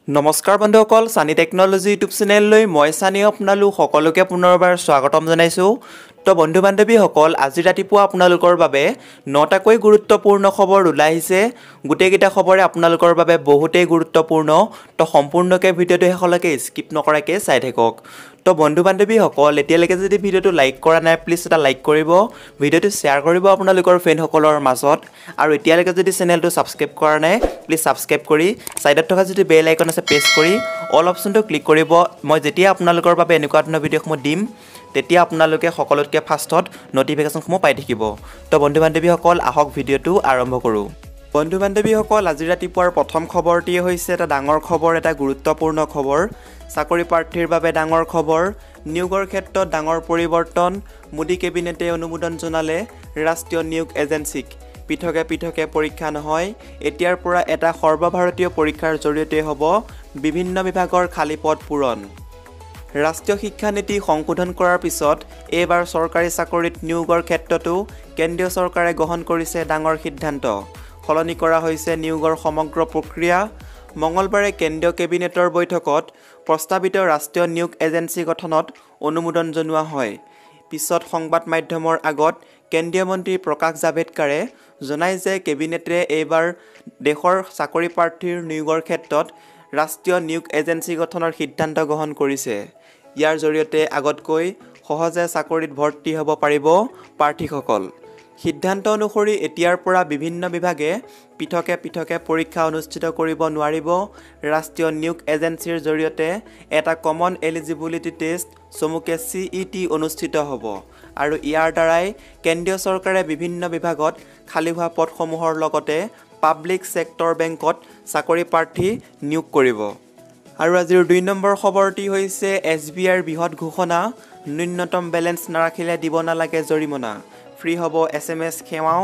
নমস্কাৰ বন্ধুসকল সানি টেকনলজি ইউটিউব চেনেললৈ মই সানি আপোনালোক সকলোকে পুনৰবাৰ স্বাগতম জনাইছোঁ। তো বন্ধু বান্ধৱীসকল আজি ৰাতিপুৱা আপোনালোকৰ বাবে 9টাকৈ গুৰুত্বপূৰ্ণ খবৰ ওলাই আহিছে। গোটেইকেইটা খবৰে আপোনালোকৰ বাবে বহুতেই গুৰুত্বপূৰ্ণ। তো সম্পূৰ্ণকৈ ভিডিঅ'টো শেষলৈকে স্কিপ নকৰাকৈ চাই থাকক। তো বন্ধু বান্ধৱীসকল এতিয়ালৈকে যদি ভিডিঅ'টো লাইক কৰা নাই প্লিজ এটা লাইক কৰিব, ভিডিঅ'টো শ্বেয়াৰ কৰিব আপোনালোকৰ ফ্ৰেণ্ডসকলৰ মাজত, আৰু এতিয়ালৈকে যদি চেনেলটো ছাবস্ক্ৰাইব কৰা নাই প্লিজ ছাবস্ক্ৰাইব কৰি ছাইডত থকা যদি বেল আইকন আছে প্ৰেছ কৰি অল অপশ্যনটো ক্লিক কৰিব। মই যেতিয়া আপোনালোকৰ বাবে এনেকুৱা ধৰণৰ ভিডিঅ'সমূহ দিম তেতিয়া আপোনালোকে সকলোতকৈ ফাৰ্ষ্টত নটিফিকেশ্যনসমূহ পাই থাকিব। তো বন্ধু বান্ধৱীসকল আহক ভিডিঅ'টো আৰম্ভ কৰোঁ। বন্ধু বান্ধৱীসকল আজি ৰাতিপুৱাৰ প্ৰথম খবৰটি হৈছে এটা ডাঙৰ খবৰ, এটা গুৰুত্বপূৰ্ণ খবৰ। চাকৰি প্ৰাৰ্থীৰ বাবে ডাঙৰ খবৰ, নিয়োগৰ ক্ষেত্ৰত ডাঙৰ পৰিৱৰ্তন। মোদী কেবিনেটে অনুমোদন জনালে ৰাষ্ট্ৰীয় নিয়োগ এজেন্সীক। পৃথকে পৃথকে পৰীক্ষা নহয়, এতিয়াৰ পৰা এটা সৰ্বভাৰতীয় পৰীক্ষাৰ জৰিয়তে হ'ব বিভিন্ন বিভাগৰ খালী পদ পূৰণ। ৰাষ্ট্ৰীয় শিক্ষানীতি সংশোধন কৰাৰ পিছত এইবাৰ চৰকাৰী চাকৰিত নিয়োগৰ ক্ষেত্ৰতো কেন্দ্ৰীয় চৰকাৰে গ্ৰহণ কৰিছে ডাঙৰ সিদ্ধান্ত। সলনি কৰা হৈছে নিয়োগৰ সমগ্ৰ প্ৰক্ৰিয়া। মঙলবাৰে কেন্দ্ৰীয় কেবিনেটৰ বৈঠকত প্ৰস্তাৱিত ৰাষ্ট্ৰীয় নিয়োগ এজেন্সী গঠনত অনুমোদন জনোৱা হয়। পিছত সংবাদ মাধ্যমৰ আগত কেন্দ্ৰীয় মন্ত্ৰী প্ৰকাশ জাভেদকাৰে জনায় যে কেবিনেটে এইবাৰ দেশৰ চাকৰি প্ৰাৰ্থীৰ নিয়োগৰ ক্ষেত্ৰত ৰাষ্ট্ৰীয় নিয়োগ এজেন্সী গঠনৰ সিদ্ধান্ত গ্ৰহণ কৰিছে। ইয়াৰ জৰিয়তে আগতকৈ সহজে চাকৰিত ভৰ্তি হ'ব পাৰিব প্ৰাৰ্থীসকল। সিদ্ধান্ত অনুসৰি এতিয়াৰ পৰা বিভিন্ন বিভাগে পৃথকে পৃথকে পৰীক্ষা অনুষ্ঠিত কৰিব নোৱাৰিব। ৰাষ্ট্ৰীয় নিয়োগ এজেন্সীৰ জৰিয়তে এটা কমন এলিজিবিলিটি টেষ্ট চমুকে CET অনুষ্ঠিত হ'ব, আৰু ইয়াৰ দ্বাৰাই কেন্দ্ৰীয় চৰকাৰে বিভিন্ন বিভাগত খালী হোৱা পদসমূহৰ লগতে পাব্লিক ছেক্টৰ বেংকত চাকৰি প্ৰাৰ্থী নিয়োগ কৰিব। আৰু আজিৰ 2 নম্বৰ খবৰটি হৈছে SBIৰ বৃহৎ ঘোষণা, ন্যূনতম বেলেঞ্চ নাৰাখিলে দিব নালাগে জৰিমনা। ফ্ৰী হ'ব SMS সেৱাও।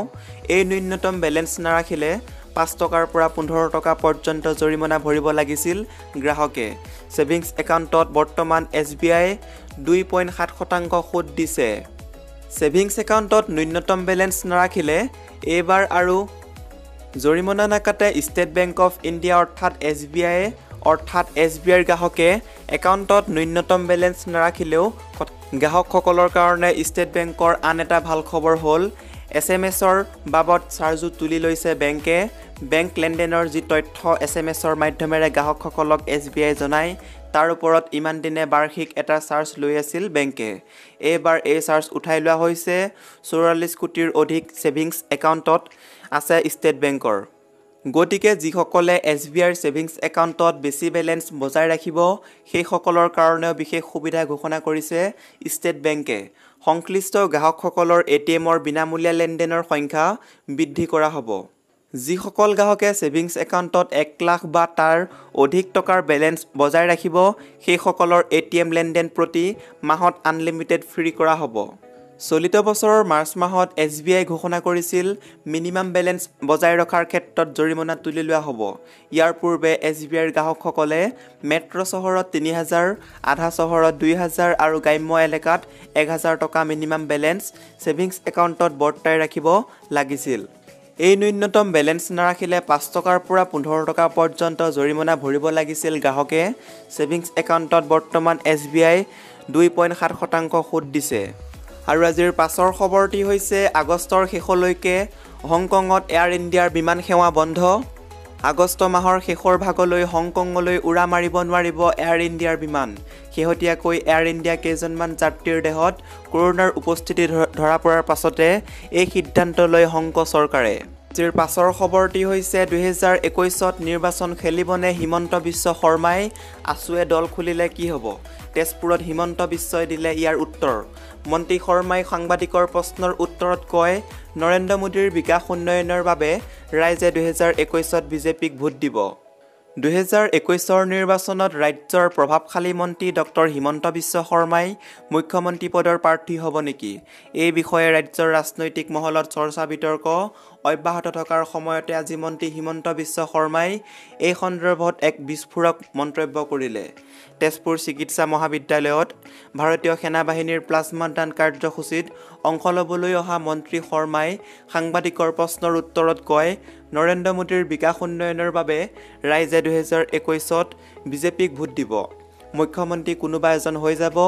এই ন্যূনতম বেলেঞ্চ নাৰাখিলে 5 টকাৰ পৰা 15 টকা পৰ্যন্ত জৰিমনা ভৰিব লাগিছিল গ্ৰাহকে। ছেভিংছ একাউণ্টত বৰ্তমান SBI 2.7% সুদ দিছে। ছেভিংছ একাউণ্টত ন্যূনতম বেলেঞ্চ নাৰাখিলে এইবাৰ আৰু জৰিমনা নাকাটে ষ্টেট বেংক অফ ইণ্ডিয়া অৰ্থাৎ SBIৰ গ্ৰাহকে। একাউণ্টত ন্যূনতম বেলেঞ্চ নাৰাখিলেও গ্ৰাহকসকলৰ কাৰণে ষ্টেট বেংকৰ আন এটা ভাল খবৰ হ'ল SMSৰ বাবদ চাৰ্জো তুলি লৈছে বেংকে। বেংক লেনদেনৰ যি তথ্য SMSৰ মাধ্যমেৰে গ্ৰাহকসকলক SBI জনায় তাৰ ওপৰত ইমান দিনে বাৰ্ষিক এটা চাৰ্জ লৈ আছিল বেংকে। এইবাৰ এই চাৰ্জ উঠাই লোৱা হৈছে। 44 কোটিৰ অধিক ছেভিংছ একাউণ্টত আছে ষ্টেট বেংকৰ। গতিকে যিসকলে SBIৰ ছেভিংছ একাউণ্টত বেছি বেলেঞ্চ বজাই ৰাখিব সেইসকলৰ কাৰণেও বিশেষ সুবিধা ঘোষণা কৰিছে ষ্টেট বেংকে। সংশ্লিষ্ট গ্ৰাহকসকলৰ ATMৰ বিনামূলীয়া লেনদেনৰ সংখ্যা বৃদ্ধি কৰা হ'ব। যিসকল গ্ৰাহকে ছেভিংছ একাউণ্টত 1 লাখ বা তাৰ অধিক টকাৰ বেলেঞ্চ বজাই ৰাখিব সেইসকলৰ ATM লেনদেন প্ৰতি মাহত আনলিমিটেড ফ্ৰী কৰা হ'ব। চলিত বছৰৰ মাৰ্চ মাহত SBI ঘোষণা কৰিছিল মিনিমাম বেলেঞ্চ বজাই ৰখাৰ ক্ষেত্ৰত জৰিমনা তুলি লোৱা হ'ব। ইয়াৰ পূৰ্বে SBIৰ গ্ৰাহকসকলে মেট্ৰ' চহৰত 3000, আধা চহৰত 2000 আৰু গ্ৰাম্য এলেকাত 1000 টকা মিনিমাম বেলেঞ্চ ছেভিংছ একাউণ্টত বৰ্তাই ৰাখিব লাগিছিল। এই ন্যূনতম বেলেঞ্চ নাৰাখিলে 5 টকাৰ পৰা 15 টকা পৰ্যন্ত জৰিমনা ভৰিব লাগিছিল গ্ৰাহকে। ছেভিংছ একাউণ্টত বৰ্তমান SBI 2.7% সুদ দিছে। আৰু আজিৰ পাছৰ খবৰটি হৈছে আগষ্টৰ শেষলৈকে হংকঙত এয়াৰ ইণ্ডিয়াৰ বিমান সেৱা বন্ধ। আগষ্ট মাহৰ শেষৰ ভাগলৈ হংকঙলৈ উৰা মাৰিব নোৱাৰিব এয়াৰ ইণ্ডিয়াৰ বিমান। শেহতীয়াকৈ এয়াৰ ইণ্ডিয়া কেইজনমান যাত্ৰীৰ দেহত কৰোনাৰ উপস্থিতি ধৰা পৰাৰ পাছতে এই সিদ্ধান্ত লয় হংকং চৰকাৰে। আজিৰ পাছৰ খবৰটি হৈছে 2021ত নিৰ্বাচন খেলিবনে হিমন্ত বিশ্ব শৰ্মাই? আছুৱে দল খুলিলে কি হ'ব? তেজপুৰত হিমন্ত বিশ্বই দিলে ইয়াৰ উত্তৰ। মন্ত্ৰী শৰ্মাই সাংবাদিকৰ প্ৰশ্নৰ উত্তৰত কয়, নৰেন্দ্ৰ মোদীৰ বিকাশ উন্নয়নৰ বাবে ৰাইজে 2021ত বিজেপিক ভোট দিব। 2021ৰ নিৰ্বাচনত ৰাজ্যৰ প্ৰভাৱশালী মন্ত্ৰী ডক্টৰ হিমন্ত বিশ্ব শৰ্মাই মুখ্যমন্ত্ৰী পদৰ প্ৰাৰ্থী হ'ব নেকি? এই বিষয়ে ৰাজ্যৰ ৰাজনৈতিক মহলত চৰ্চা বিতৰ্ক অব্যাহত থকাৰ সময়তে আজি মন্ত্ৰী হিমন্ত বিশ্ব শৰ্মাই এই সন্দৰ্ভত এক বিস্ফোৰক মন্তব্য কৰিলে। তেজপুৰ চিকিৎসা মহাবিদ্যালয়ত ভাৰতীয় সেনাবাহিনীৰ প্লাজমা দান কাৰ্যসূচীত অংশ ল'বলৈ অহা মন্ত্ৰী শৰ্মাই সাংবাদিকৰ প্ৰশ্নৰ উত্তৰত কয়, নৰেন্দ্ৰ মোদীৰ বিকাশ উন্নয়নৰ বাবে ৰাইজে 2021ত বিজেপিক ভোট দিব। মুখ্যমন্ত্ৰী কোনোবা এজন হৈ যাব,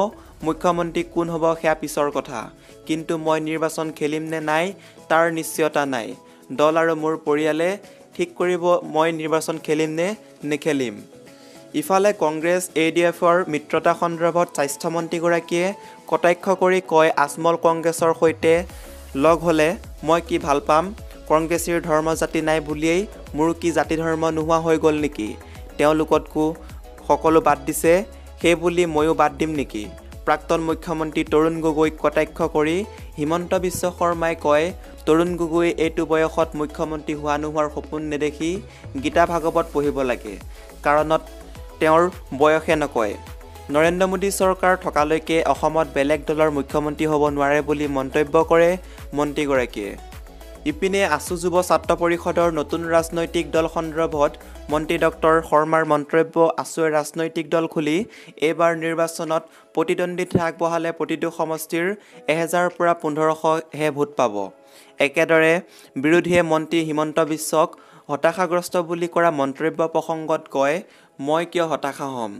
মুখ্যমন্ত্ৰী কোন হ'ব সেয়া পিছৰ কথা, কিন্তু মই নিৰ্বাচন খেলিম নে নাই তাৰ নিশ্চয়তা নাই। দল আৰু মোৰ পৰিয়ালে ঠিক কৰিব মই নিৰ্বাচন খেলিম নে নেখেলিম। ইফালে কংগ্ৰেছ ADFৰ মিত্ৰতা সন্দৰ্ভত স্বাস্থ্যমন্ত্ৰীগৰাকীয়ে কটাক্ষ কৰি কয়, আজমল কংগ্ৰেছৰ সৈতে লগ হ'লে মই কি ভাল পাম? কংগ্ৰেছীৰ ধৰ্ম জাতি নাই বুলিয়েই মোৰ কি জাতি ধৰ্ম নোহোৱা হৈ গ'ল নেকি? তেওঁলোকতকো সকলো বাদ দিছে, সেই বুলি ময়ো বাদ দিম নেকি? প্ৰাক্তন মুখ্যমন্ত্ৰী তৰুণ গগৈক কটাক্ষ কৰি হিমন্ত বিশ্ব শৰ্মাই কয়, তৰুণ গগৈ এইটো বয়সত মুখ্যমন্ত্ৰী হোৱা নোহোৱাৰ সপোন নেদেখি গীতা ভাগৱত পঢ়িব লাগে, কাৰণত তেওঁৰ বয়সে নকয়। নৰেন্দ্ৰ মোদী চৰকাৰ থকালৈকে অসমত বেলেগ দলৰ মুখ্যমন্ত্ৰী হ'ব নোৱাৰে বুলি মন্তব্য কৰে মন্ত্ৰীগৰাকীয়ে। ইপিনে আছু যুৱ ছাত্ৰ পৰিষদৰ নতুন ৰাজনৈতিক দল সন্দৰ্ভত মন্ত্ৰী ডক্টৰ শৰ্মাৰ মন্তব্য, আছুৱে ৰাজনৈতিক দল খুলি এইবাৰ নিৰ্বাচনত প্ৰতিদ্বন্দ্বিতা আগবঢ়ালে প্ৰতিটো সমষ্টিৰ 1000ৰ পৰা 1500হে ভোট পাব। একেদৰে বিৰোধীয়ে মন্ত্ৰী হিমন্ত বিশ্বক হতাশাগ্ৰস্ত বুলি কৰা মন্তব্য প্ৰসংগত কয়, মই কিয় হতাশা হ'ম?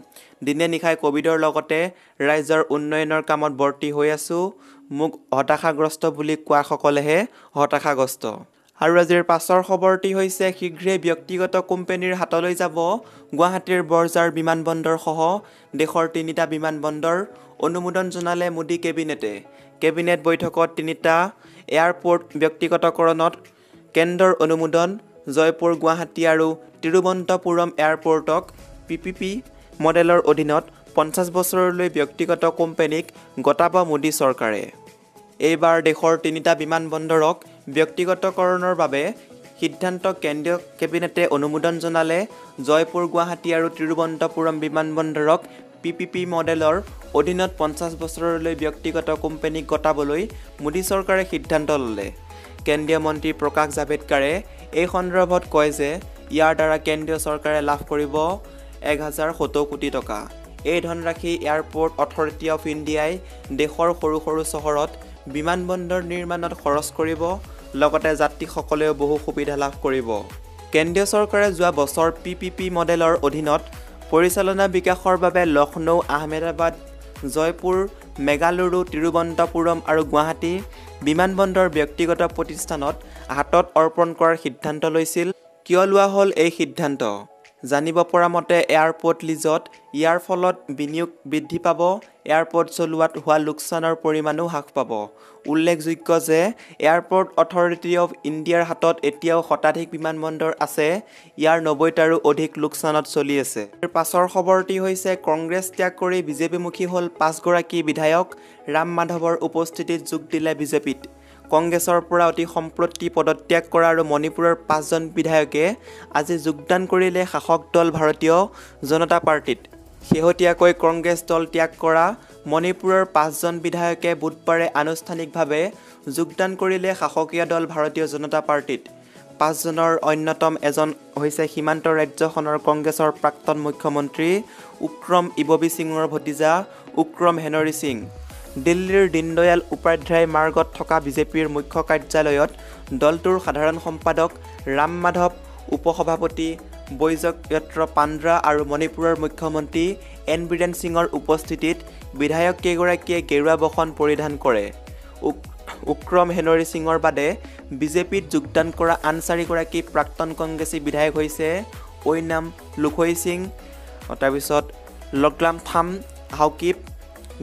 দিনে নিশাই কোভিডৰ লগতে ৰাইজৰ উন্নয়নৰ কামত বৰ্তি হৈ আছোঁ। মোক হতাশাগ্ৰস্ত বুলি কোৱাসকলেহে হতাশাগ্ৰস্ত। আৰু আজিৰ পাছৰ খবৰটি হৈছে, শীঘ্ৰেই ব্যক্তিগত কোম্পানীৰ হাতলৈ যাব গুৱাহাটীৰ বৰঝাৰ বিমানবন্দৰ সহ দেশৰ 3টা বিমানবন্দৰ। অনুমোদন জনালে মোদী কেবিনেটে। কেবিনেট বৈঠকত 3টা এয়াৰপোৰ্ট ব্যক্তিগতকৰণত কেন্দ্ৰৰ অনুমোদন। জয়পুৰ, গুৱাহাটী আৰু তিৰুৱনন্তপুৰম এয়াৰপোৰ্টক PPP মডেলৰ অধীনত 50 বছৰলৈ ব্যক্তিগত কোম্পানীক গতাব মোদী চৰকাৰে। এইবাৰ দেশৰ 3টা বিমানবন্দৰক ব্যক্তিগতকৰণৰ বাবে সিদ্ধান্ত কেন্দ্ৰীয় কেবিনেটে অনুমোদন জনালে। জয়পুৰ, গুৱাহাটী আৰু তিৰুৱনন্তপুৰম বিমানবন্দৰক PPP মডেলৰ অধীনত 50 বছৰলৈ ব্যক্তিগত কোম্পানীক গতাবলৈ মোদী চৰকাৰে সিদ্ধান্ত ল'লে। কেন্দ্ৰীয় মন্ত্ৰী প্ৰকাশ জাভেদকাৰে এই সন্দৰ্ভত কয় যে ইয়াৰ দ্বাৰা কেন্দ্ৰীয় চৰকাৰে লাভ কৰিব 1070 কোটি টকা। এই ধনৰাশি এয়াৰপোৰ্ট অথৰিটি অফ ইণ্ডিয়াই দেশৰ সৰু সৰু চহৰত বিমানবন্দৰ নিৰ্মাণত খৰচ কৰিব, লগতে যাত্ৰীসকলেও বহু সুবিধা লাভ কৰিব। কেন্দ্ৰীয় চৰকাৰে যোৱা বছৰ PPP মডেলৰ অধীনত পৰিচালনা বিকাশৰ বাবে লক্ষ্ণৌ, আহমেদাবাদ, জয়পুৰ, মেগালুৰু, তিৰুৱনন্তপুৰম আৰু গুৱাহাটী বিমানবন্দৰ ব্যক্তিগত প্ৰতিষ্ঠানত হাতত অৰ্পণ কৰাৰ সিদ্ধান্ত লৈছিল। কিয় লোৱা হ'ল এই সিদ্ধান্ত? জানিব পৰা মতে এয়াৰপোৰ্ট লিজত ইয়াৰ ফলত বিনিয়োগ বৃদ্ধি পাব, এয়াৰপোৰ্ট চলোৱাত হোৱা লোকচানৰ পৰিমাণো হ্ৰাস পাব। উল্লেখযোগ্য যে এয়াৰপোৰ্ট অথৰিটি অফ ইণ্ডিয়াৰ হাতত এতিয়াও শতাধিক বিমানবন্দৰ আছে, ইয়াৰ 90টাৰো অধিক লোকচানত চলি আছে। পাছৰ খবৰটি হৈছে, কংগ্ৰেছ ত্যাগ কৰি বিজেপিমুখী হ'ল 5গৰাকী বিধায়ক। ৰাম মাধৱৰ উপস্থিতিত যোগ দিলে বিজেপিত। কংগ্ৰেছৰ পৰা অতি সম্প্ৰতি পদত্যাগ কৰা আৰু মণিপুৰৰ 5জন বিধায়কে আজি যোগদান কৰিলে শাসক দল ভাৰতীয় জনতা পাৰ্টিত। শেহতীয়াকৈ কংগ্ৰেছ দল ত্যাগ কৰা মণিপুৰৰ 5জন বিধায়কে বুধবাৰে আনুষ্ঠানিকভাৱে যোগদান কৰিলে শাসকীয় দল ভাৰতীয় জনতা পাৰ্টিত। 5জনৰ অন্যতম এজন হৈছে সীমান্ত ৰাজ্যখনৰ কংগ্ৰেছৰ প্ৰাক্তন মুখ্যমন্ত্ৰী উক্ৰম ইববী সিঙৰ ভতিজা উক্ৰম হেনৰী সিং। দিল্লীৰ দীনদয়াল উপাধ্যায় মাৰ্গত থকা বিজেপিৰ মুখ্য কাৰ্যালয়ত দলটোৰ সাধাৰণ সম্পাদক ৰাম মাধৱ, উপসভাপতি বৈজয়ন্ত্ৰ পাণ্ড্ৰা আৰু মণিপুৰৰ মুখ্যমন্ত্ৰী এন বীৰেন সিঙৰ উপস্থিতিত বিধায়ক কেইগৰাকীয়ে গেৰুৱা বসন পৰিধান কৰে। উক্ৰম হেনৰী সিঙৰ বাদে বিজেপিত যোগদান কৰা আন 4গৰাকী প্ৰাক্তন কংগ্ৰেছী বিধায়ক হৈছে ঐনাম লুখৈ সিং, তাৰপিছত লগ্ৰামথাম হাউকিপ,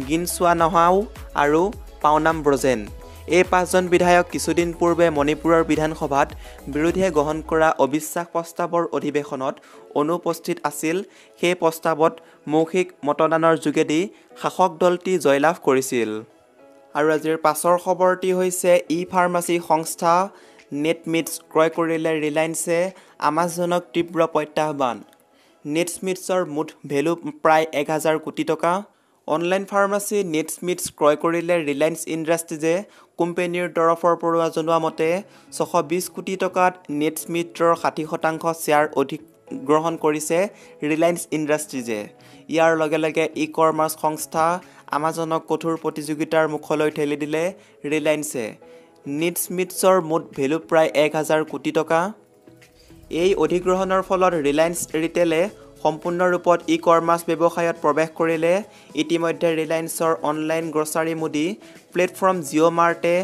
গিনচুৱা নহাও আৰু পাওনাম ব্ৰজেন। এই 5জন বিধায়ক কিছুদিন পূৰ্বে মণিপুৰৰ বিধানসভাত বিৰোধীয়ে গ্ৰহণ কৰা অবিশ্বাস প্ৰস্তাৱৰ অধিৱেশনত অনুপস্থিত আছিল। সেই প্ৰস্তাৱত মৌখিক মতদানৰ যোগেদি শাসক দলটি জয়লাভ কৰিছিল। আৰু আজিৰ পাছৰ খবৰটি হৈছে, ই-ফাৰ্মাচী সংস্থা নেটমিটছ ক্ৰয় কৰিলে ৰিলায়েন্সে, আমাজনক তীব্ৰ প্ৰত্যাহ্বান। নেটমিটছৰ মুঠ ভেলু প্ৰায় 1000 কোটি টকা। অনলাইন ফাৰ্মাচী নেটস্মিথছ ক্ৰয় কৰিলে ৰিলায়েন্স ইণ্ডাষ্ট্ৰিজে কোম্পানীৰ তৰফৰ পৰা জনোৱা মতে 620 কোটি টকাত নেটস্মিথৰ 60% শ্বেয়াৰ অধিগ্ৰহণ কৰিছে ৰিলায়েন্স ইণ্ডাষ্ট্ৰিজে। ইয়াৰ লগে লগে ই-কমাৰ্চ সংস্থা আমাজনক কঠোৰ প্ৰতিযোগিতাৰ মুখলৈ ঠেলি দিলে ৰিলায়েন্সে। নেটস্মিথছৰ মুঠ ভেলু প্ৰায় 1000 কোটি টকা। এই অধিগ্ৰহণৰ ফলত ৰিলায়েন্স ৰিটেলে সম্পূৰ্ণ ৰূপত ই-কমাৰ্চ ব্যৱসায়ত প্ৰৱেশ কৰিলে। ইতিমধ্যে ৰিলায়েন্সৰ অনলাইন গ্ৰছাৰী মুডি প্লেটফৰ্ম জিঅ' মাৰ্টে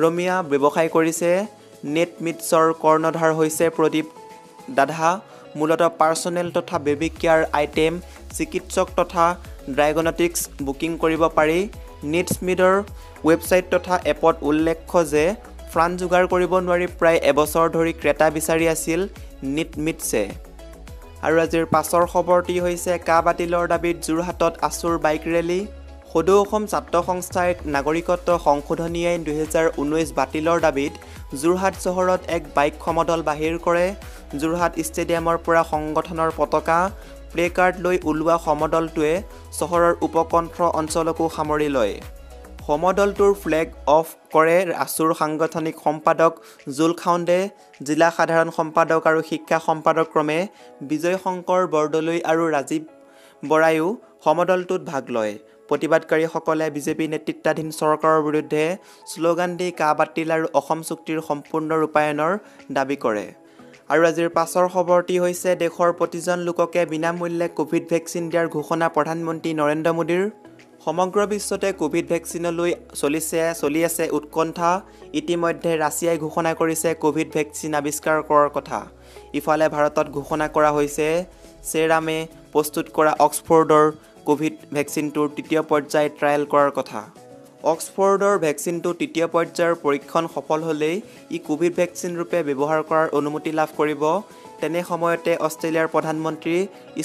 ৰমীয়া ব্যৱসায় কৰিছে। নেটস্মিথছৰ কৰ্ণধাৰ হৈছে প্ৰদীপ দাধা, মূলতঃ পাৰ্চনেল তথা বেবী কেয়াৰ আইটেম, চিকিৎসক তথা ডায়েগনষ্টিক্স বুকিং কৰিব পাৰি। নেটস্মিথৰ ৱেবছাইট তথা এপত উল্লেখ্য যে ফাণ্ড যোগাৰ কৰিব নোৱাৰি প্ৰায় এবছৰ ধৰি ক্ৰেতা বিচাৰি আছিল নেটস্মিথছে। আৰু আজিৰ পাছৰ খবৰটি হৈছে কা বাতিলৰ দাবীত যোৰহাটত আছুৰ বাইক ৰেলী। সদৌ অসম ছাত্ৰ সংস্থাই নাগৰিকত্ব সংশোধনী আইন 2019 বাতিলৰ দাবীত যোৰহাট চহৰত এক বাইক সমদল বাহিৰ কৰে। যোৰহাট ষ্টেডিয়ামৰ পৰা সংগঠনৰ পতাকা প্লে কাৰ্ড লৈ ওলোৱা সমদলটোৱে চহৰৰ উপকণ্ঠ অঞ্চলকো সামৰি লয়। সমদলটোৰ ফ্লেগ অফ কৰে আছুৰ সাংগঠনিক সম্পাদক জুল খাউণ্ডে, জিলা সাধাৰণ সম্পাদক আৰু শিক্ষা সম্পাদক ক্ৰমে বিজয় শংকৰ বৰদলৈ আৰু ৰাজীৱ বৰাইও সমদলটোত ভাগ লয়। প্ৰতিবাদকাৰীসকলে বিজেপি নেতৃত্বাধীন চৰকাৰৰ বিৰুদ্ধে শ্লোগান দি কা বাতিল আৰু অসম চুক্তিৰ সম্পূৰ্ণ ৰূপায়ণৰ দাবী কৰে। আৰু আজিৰ পাছৰ খবৰটি হৈছে দেশৰ প্ৰতিজন লোককে বিনামূল্যে কোভিড ভেকচিন দিয়াৰ ঘোষণা প্ৰধানমন্ত্ৰী নৰেন্দ্ৰ মোদীৰ। সমগ্ৰ বিশ্বতে কোভিড ভেকচিনলৈ চলি আছে উৎকণ্ঠা। ইতিমধ্যে ৰাছিয়াই ঘোষণা কৰিছে কোভিড ভেকচিন আৱিষ্কাৰ কৰাৰ কথা। ইফালে ভাৰতত ঘোষণা কৰা হৈছে চেৰামে প্ৰস্তুত কৰা অক্সফৰ্ডৰ কোভিড ভেকচিনটোৰ তৃতীয় পৰ্যায় ট্ৰায়েল কৰাৰ কথা। অক্সফৰ্ডৰ ভেকচিনটো তৃতীয় পৰ্যায়ৰ পৰীক্ষণ সফল হ'লেই ই কোভিড ভেকচিন ৰূপে ব্যৱহাৰ কৰাৰ অনুমতি লাভ কৰিব। তেনে সময়তে অষ্ট্ৰেলিয়াৰ প্ৰধানমন্ত্ৰী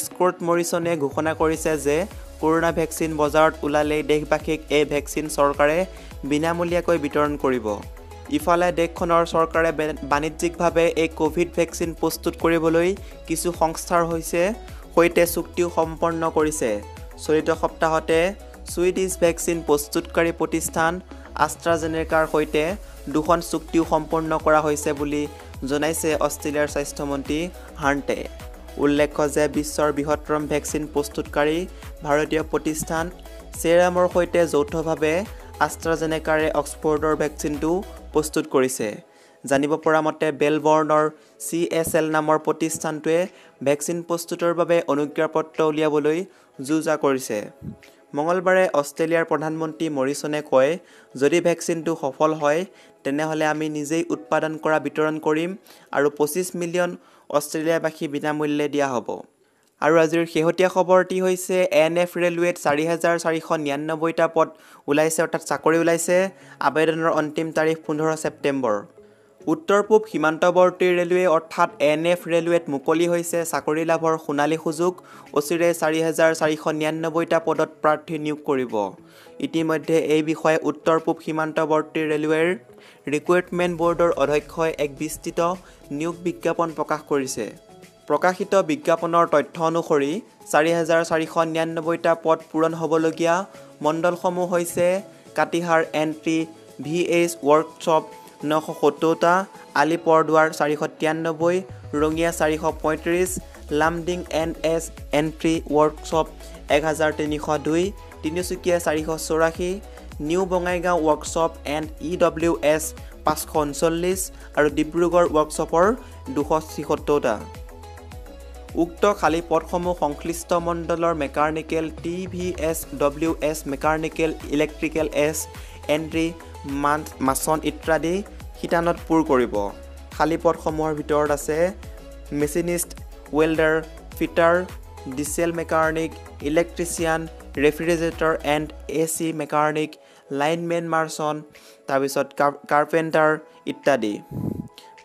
স্কট মৰিছনে ঘোষণা কৰিছে যে কৰোনা ভেকচিন বজাৰত ওলালেই দেশবাসীক এই ভেকচিন চৰকাৰে বিনামূলীয়াকৈ বিতৰণ কৰিব। ইফালে দেশখনৰ চৰকাৰে বাণিজ্যিকভাৱে এই কোভিড ভেকচিন প্ৰস্তুত কৰিবলৈ কিছু সংস্থাৰ সৈতে চুক্তিও সম্পন্ন কৰিছে। চলিত সপ্তাহতে ছুইডিছ ভেকচিন প্ৰস্তুতকাৰী প্ৰতিষ্ঠান আষ্ট্ৰাজেনেকাৰ সৈতে 2খন চুক্তিও সম্পন্ন কৰা হৈছে বুলি জনাইছে অষ্ট্ৰেলিয়াৰ স্বাস্থ্যমন্ত্ৰী হাণ্টে। উল্লেখ্য যে বিশ্বৰ বৃহত্তম ভেকচিন প্ৰস্তুতকাৰী ভাৰতীয় প্ৰতিষ্ঠান চেৰামৰ সৈতে যৌথভাৱে আষ্ট্ৰাজেনেকাৰে অক্সফৰ্ডৰ ভেকচিনটো প্ৰস্তুত কৰিছে। জানিব পৰা মতে বেলবৰ্ণৰ CSL নামৰ প্ৰতিষ্ঠানটোৱে ভেকচিন প্ৰস্তুতৰ বাবে অনুজ্ঞাপত্ৰ উলিয়াবলৈ যো-জা কৰিছে। মঙলবাৰে অষ্ট্ৰেলিয়াৰ প্ৰধানমন্ত্ৰী মৰিছনে কয়, যদি ভেকচিনটো সফল হয় তেনেহ'লে আমি নিজেই উৎপাদন কৰা বিতৰণ কৰিম আৰু 25 মিলিয়ন অষ্ট্ৰেলিয়াবাসী বিনামূল্যে দিয়া হ'ব। আৰু আজিৰ শেহতীয়া খবৰটি হৈছে NF ৰেলৱেত 4499টা পদ ওলাইছে, অৰ্থাৎ চাকৰি ওলাইছে। আবেদনৰ অন্তিম তাৰিখ 15 ছেপ্টেম্বৰ। উত্তৰ পূব সীমান্তৱৰ্তী ৰেলৱে অৰ্থাৎ NF ৰেলৱেত মুকলি হৈছে চাকৰি লাভৰ সোণালী সুযোগ। অচিৰে 4499টা পদত প্ৰাৰ্থী নিয়োগ কৰিব। ইতিমধ্যে এই বিষয়ে উত্তৰ পূব সীমান্তৱৰ্তী ৰেলৱেৰ ৰিক্ৰুইটমেণ্ট বৰ্ডৰ অধ্যক্ষই এক বিস্তৃত নিয়োগ বিজ্ঞাপন প্ৰকাশ কৰিছে। প্ৰকাশিত বিজ্ঞাপনৰ তথ্য অনুসৰি 4499টা পদ পূৰণ হ'বলগীয়া মণ্ডলসমূহ হৈছে কাটিহাৰ এণ্ট্ৰি VH ৱৰ্কশ্বপ 970টা, Alipurduar 493, Rangiya 435, Lumding NS entry workshop 1302, Tinsukia 484, new Bongaigaon workshop and EWS 539 আৰু ডিব্ৰুগড় ৱৰ্কশ্বপৰ 276টা। উক্ত খালী পদসমূহ সংশ্লিষ্ট মণ্ডলৰ mechanical TVS WS mechanical electrical S entry মাছন ইত্যাদি শিতানত পূৰ কৰিব। খালী পদসমূহৰ ভিতৰত আছে machinist, welder, fitter, diesel mechanic, electrician, refrigerator and AC mechanic, lineman মাৰ্চন, তাৰপিছত কাৰ্পেণ্টাৰ ইত্যাদি।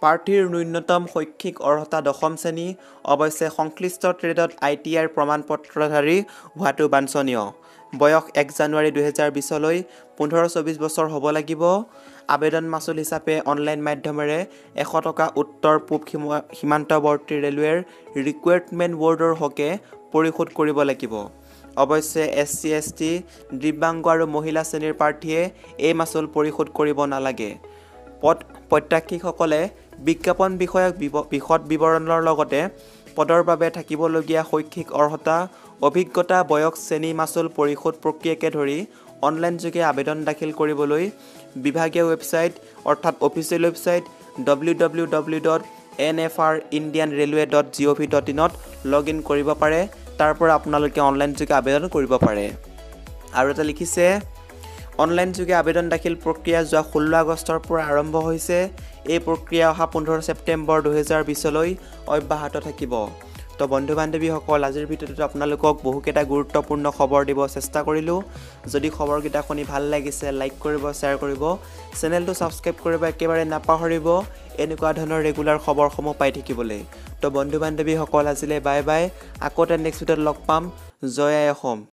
প্ৰাৰ্থীৰ ন্যূনতম শৈক্ষিক অৰ্হতা 10ম শ্ৰেণী। অৱশ্যে সংশ্লিষ্ট ট্ৰেডত ITIৰ প্ৰমাণপত্ৰধাৰী হোৱাটো বাঞ্ছনীয়। বয়স 1 জানুৱাৰী 2020লৈ 15-24 বছৰ হ'ব লাগিব। আবেদন মাচুল হিচাপে অনলাইন মাধ্যমেৰে 100 টকা উত্তৰ পূব সীমান্তৱৰ্তী ৰেলৱেৰ ৰিক্ৰুইটমেণ্ট বৰ্ডৰ হকে পৰিশোধ কৰিব লাগিব। অৱশ্যে SC ST দিব্যাংগ আৰু মহিলা শ্ৰেণীৰ প্ৰাৰ্থীয়ে এই মাচুল পৰিশোধ কৰিব নালাগে পদ প্ৰত্যাশীসকলে বিজ্ঞাপন বিষয়ক বিশদ বিৱৰণৰ লগতে পদৰ বাবে থাকিবলগীয়া শৈক্ষিক অৰ্হতা অভিজ্ঞতা বয়স শ্ৰেণী মাচুল পৰিশোধ প্ৰক্ৰিয়াকে ধৰি অনলাইন যোগে আবেদন দাখিল কৰিবলৈ বিভাগীয় ৱেবছাইট অৰ্থাৎ অফিচিয়েল ৱেবছাইট www.nfrindianrailway.gov.in ত লগইন কৰিব পাৰে তাৰ পৰা আপোনালোকে অনলাইন যোগে আবেদন কৰিব পাৰে আৰু এটা লিখিছে অনলাইন যোগে আবেদন দাখিল প্ৰক্ৰিয়া যোৱা 16 আগষ্টৰ পৰা আৰম্ভ হৈছে এই প্ৰক্ৰিয়া অহা 15 ছেপ্টেম্বৰ 2020 লৈ অব্যাহত থাকিব তো বন্ধু বান্ধৱীসকল আজিৰ ভিডিঅ'টোত আপোনালোকক বহুকেইটা গুৰুত্বপূৰ্ণ খবৰ দিব চেষ্টা কৰিলোঁ যদি খবৰকেইটা শুনি ভাল লাগিছে লাইক কৰিব শ্বেয়াৰ কৰিব চেনেলটো ছাবস্ক্ৰাইব কৰিব একেবাৰে নাপাহৰিব এনেকুৱা ধৰণৰ ৰেগুলাৰ খবৰসমূহ পাই থাকিবলৈ তো বন্ধু বান্ধৱীসকল আজিলৈ বাই বাই আকৌ নেক্সট ভিডিঅ'ত লগ পাম জয় আই অসম